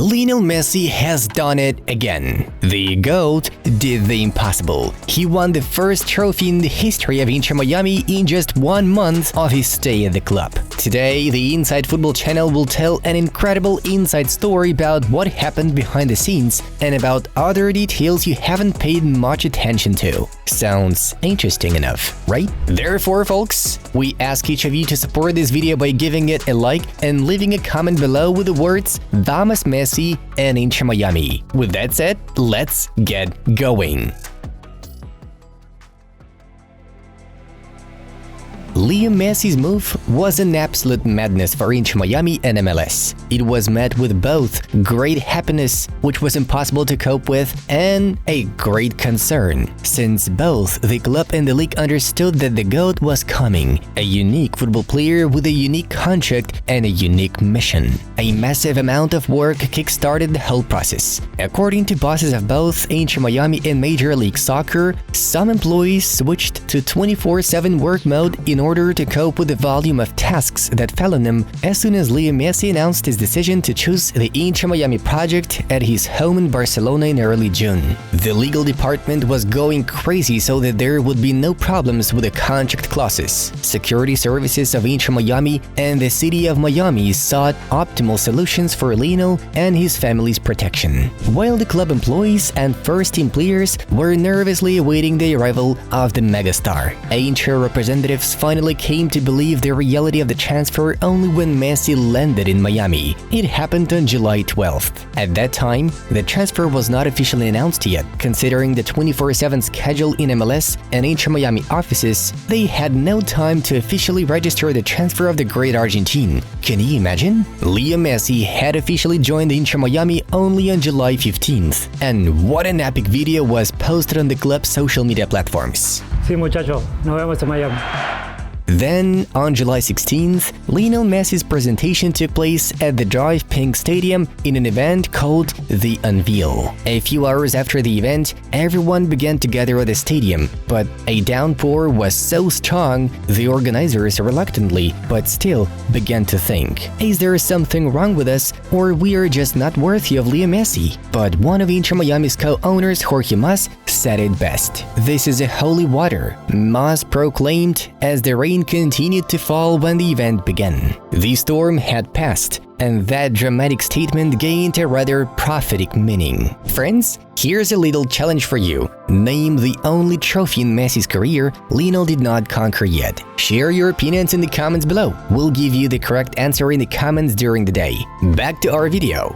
Lionel Messi has done it again. The GOAT did the impossible. He won the first trophy in the history of Inter Miami in just 1 month of his stay at the club. Today, the Inside Football channel will tell an incredible inside story about what happened behind the scenes and about other details you haven't paid much attention to. Sounds interesting enough, right? Therefore, folks, we ask each of you to support this video by giving it a like and leaving a comment below with the words "Vamos Messi" and Inter Miami. With that said, let's get going. Lionel Messi's move was an absolute madness for Inter Miami and MLS. It was met with both great happiness, which was impossible to cope with, and a great concern, since both the club and the league understood that the GOAT was coming, a unique football player with a unique contract and a unique mission. A massive amount of work kick-started the whole process. According to bosses of both Inter Miami and Major League Soccer, some employees switched to 24/7 work mode in order to cope with the volume of tasks that fell on them as soon as Lionel Messi announced his decision to choose the Inter Miami project at his home in Barcelona in early June. The legal department was going crazy so that there would be no problems with the contract clauses. Security services of Inter Miami and the city of Miami sought optimal solutions for Lionel and his family's protection, while the club employees and first-team players were nervously awaiting the arrival of the megastar. Inter representatives finally came to believe the reality of the transfer only when Messi landed in Miami. It happened on July 12th. At that time, the transfer was not officially announced yet. Considering the 24/7 schedule in MLS and Inter Miami offices, they had no time to officially register the transfer of the great Argentine. Can you imagine? Lionel Messi had officially joined Inter Miami only on July 15th. And what an epic video was posted on the club's social media platforms. Sí, muchachos, nos vemos en Miami. Then, on July 16th, Lionel Messi's presentation took place at the Drive Pink Stadium in an event called The Unveil. A few hours after the event, everyone began to gather at the stadium, but a downpour was so strong, the organizers reluctantly, but still, began to think, is there something wrong with us, or we are just not worthy of Lionel Messi? But one of Inter Miami's co-owners, Jorge Mas, said it best. This is a holy water, Mas proclaimed as the rain continued to fall when the event began. The storm had passed, and that dramatic statement gained a rather prophetic meaning. Friends, here's a little challenge for you. Name the only trophy in Messi's career Lionel did not conquer yet. Share your opinions in the comments below. We'll give you the correct answer in the comments during the day. Back to our video.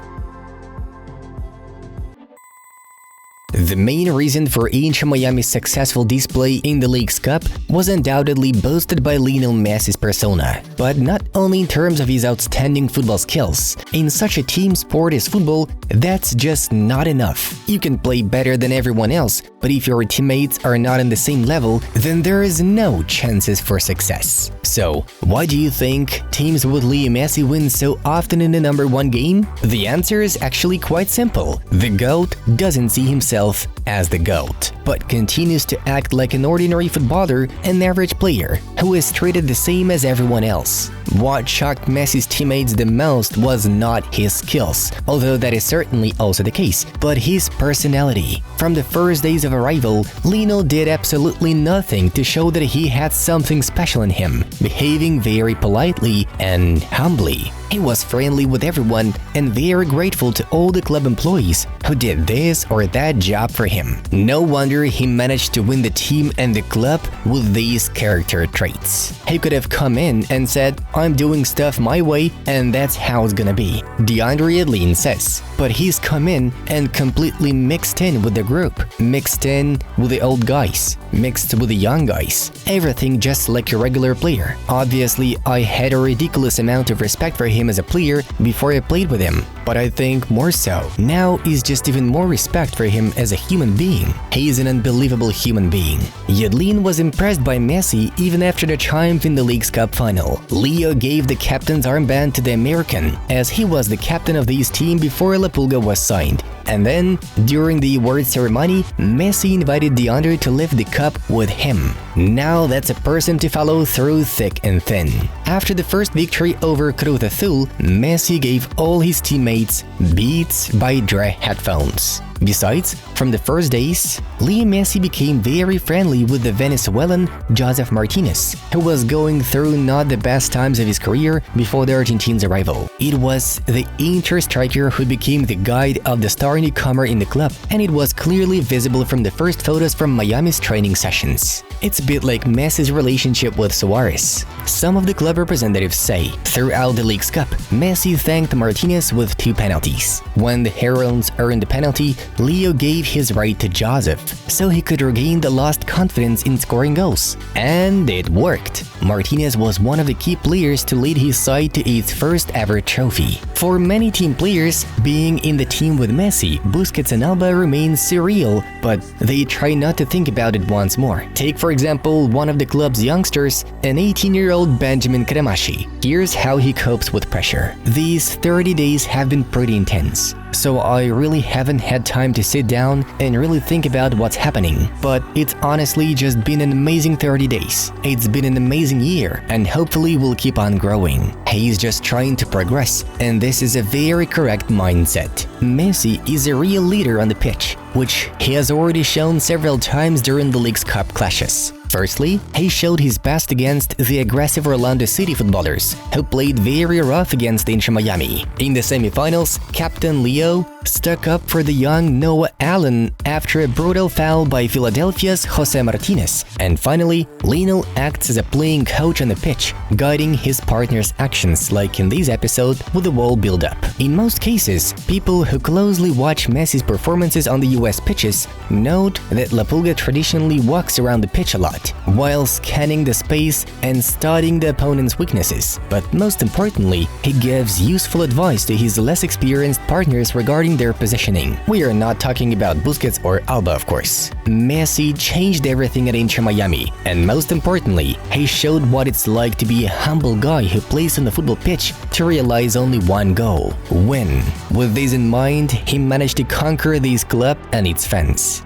The main reason for Inter Miami's successful display in the League's Cup was undoubtedly boosted by Lionel Messi's persona, but not only in terms of his outstanding football skills. In such a team sport as football, that's just not enough. You can play better than everyone else, but if your teammates are not on the same level, then there is no chances for success. So, why do you think teams with Lionel Messi win so often in the #1 game? The answer is actually quite simple. The GOAT doesn't see himself as the GOAT, but continues to act like an ordinary footballer, an average player, who is treated the same as everyone else. What shocked Messi's teammates the most was not his skills, although that is certainly also the case, but his personality. From the first days of arrival, Lionel did absolutely nothing to show that he had something special in him, behaving very politely and humbly. He was friendly with everyone and very grateful to all the club employees who did this or that job for him. No wonder he managed to win the team and the club with these character traits. He could have come in and said, "I'm doing stuff my way and that's how it's gonna be," DeAndre Edlin says. But he's come in and completely mixed in with the group, mixed in with the old guys, mixed with the young guys. Everything just like a regular player. Obviously, I had a ridiculous amount of respect for him as a player before I played with him, but I think more so now is just even more respect for him as a human being. He is an unbelievable human being. Edlin was impressed by Messi even after the triumph in the League's Cup final. Leo gave the captain's armband to the American, as he was the captain of this team before La Pulga was signed. And then, during the award ceremony, Messi invited DeAndre to lift the cup with him. Now that's a person to follow through thick and thin. After the first victory over Cruz Azul, Messi gave all his teammates Beats by Dre headphones. Besides, from the first days, Leo Messi became very friendly with the Venezuelan Joseph Martinez, who was going through not the best times of his career before the Argentines' arrival. It was the Inter striker who became the guide of the star newcomer in the club, and it was clearly visible from the first photos from Miami's training sessions. It's a bit like Messi's relationship with Suarez. Some of the club representatives say, throughout the League's Cup, Messi thanked Martinez with 2 penalties. When the Heralds earned the penalty, Leo gave his right to Joseph, so he could regain the lost confidence in scoring goals. And it worked. Martinez was one of the key players to lead his side to its first ever trophy. For many team players, being in the team with Messi, Busquets and Alba remains surreal, but they try not to think about it once more. Take for example one of the club's youngsters, an 18-year-old Benjamin Kramashi. Here's how he copes with pressure. These 30 days have been pretty intense, so I really haven't had time to sit down and really think about what's happening. But it's honestly just been an amazing 30 days. It's been an amazing year, and hopefully we'll keep on growing. He's just trying to progress, and this is a very correct mindset. Messi is a real leader on the pitch, which he has already shown several times during the League's Cup clashes. Firstly, he showed his best against the aggressive Orlando City footballers, who played very rough against Inter Miami. In the semifinals, Captain Leo stuck up for the young Noah Allen after a brutal foul by Philadelphia's Jose Martinez. And finally, Lionel acts as a playing coach on the pitch, guiding his partner's actions, like in this episode with the wall build-up. In most cases, people who closely watch Messi's performances on the US pitches note that La Pulga traditionally walks around the pitch a lot, while scanning the space and studying the opponent's weaknesses. But most importantly, he gives useful advice to his less experienced partners regarding their positioning. We are not talking about Busquets or Alba, of course. Messi changed everything at Inter Miami, and most importantly, he showed what it's like to be a humble guy who plays on the football pitch to realize only one goal: win. With this in mind, he managed to conquer this club and its fans.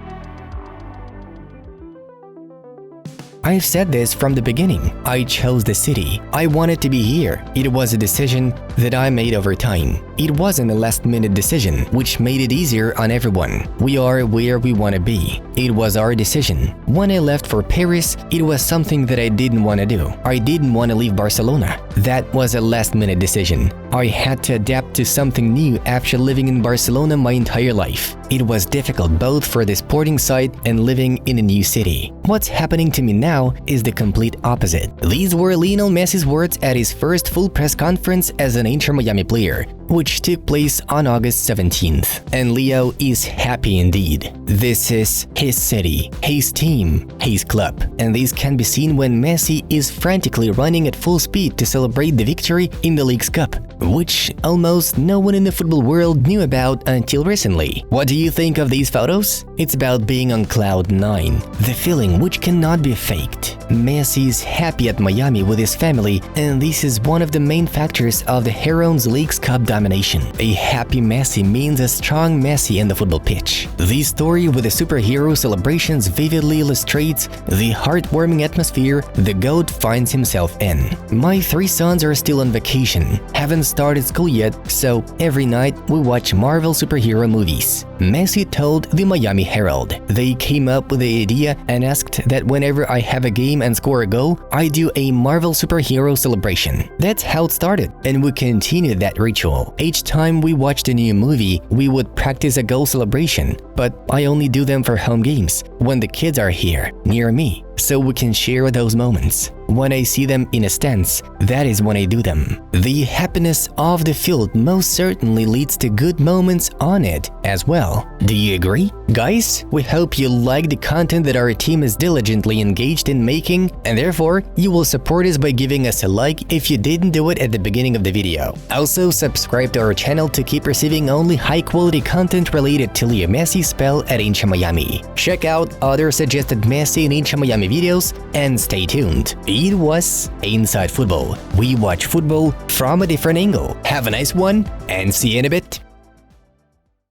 I've said this from the beginning. I chose the city. I wanted to be here. It was a decision that I made over time. It wasn't a last-minute decision, which made it easier on everyone. We are where we want to be. It was our decision. When I left for Paris, it was something that I didn't want to do. I didn't want to leave Barcelona. That was a last-minute decision. I had to adapt to something new after living in Barcelona my entire life. It was difficult both for the sporting side and living in a new city. What's happening to me now is the complete opposite. These were Lionel Messi's words at his first full press conference as an Inter Miami player, which took place on August 17th. And Leo is happy indeed. This is his city, his team, his club. And this can be seen when Messi is frantically running at full speed to celebrate the victory in the League's Cup, which almost no one in the football world knew about until recently. What do you think of these photos? It's about being on cloud 9, the feeling which cannot be faked. Messi is happy at Miami with his family, and this is one of the main factors of the Herons League's Cup domination. A happy Messi means a strong Messi in the football pitch. This story with the superhero celebrations vividly illustrates the heartwarming atmosphere the GOAT finds himself in. My 3 sons are still on vacation, haven't started school yet, so every night we watch Marvel superhero movies. Messi told the Miami Herald. They came up with the idea and asked that whenever I have a game and score a goal, I do a Marvel superhero celebration. That's how it started, and we continued that ritual. Each time we watched a new movie, we would practice a goal celebration, but I only do them for home games, when the kids are here, near me, so we can share those moments. When I see them in a stance, that is when I do them. The happiness of the field most certainly leads to good moments on it as well. Do you agree? Guys, we hope you like the content that our team is diligently engaged in making, and therefore you will support us by giving us a like if you didn't do it at the beginning of the video. Also, subscribe to our channel to keep receiving only high-quality content related to Leo Messi's spell at Inter Miami. Check out other suggested Messi and Inter Miami videos, and stay tuned. It was Inside Football. We watch football from a different angle. Have a nice one, and see you in a bit.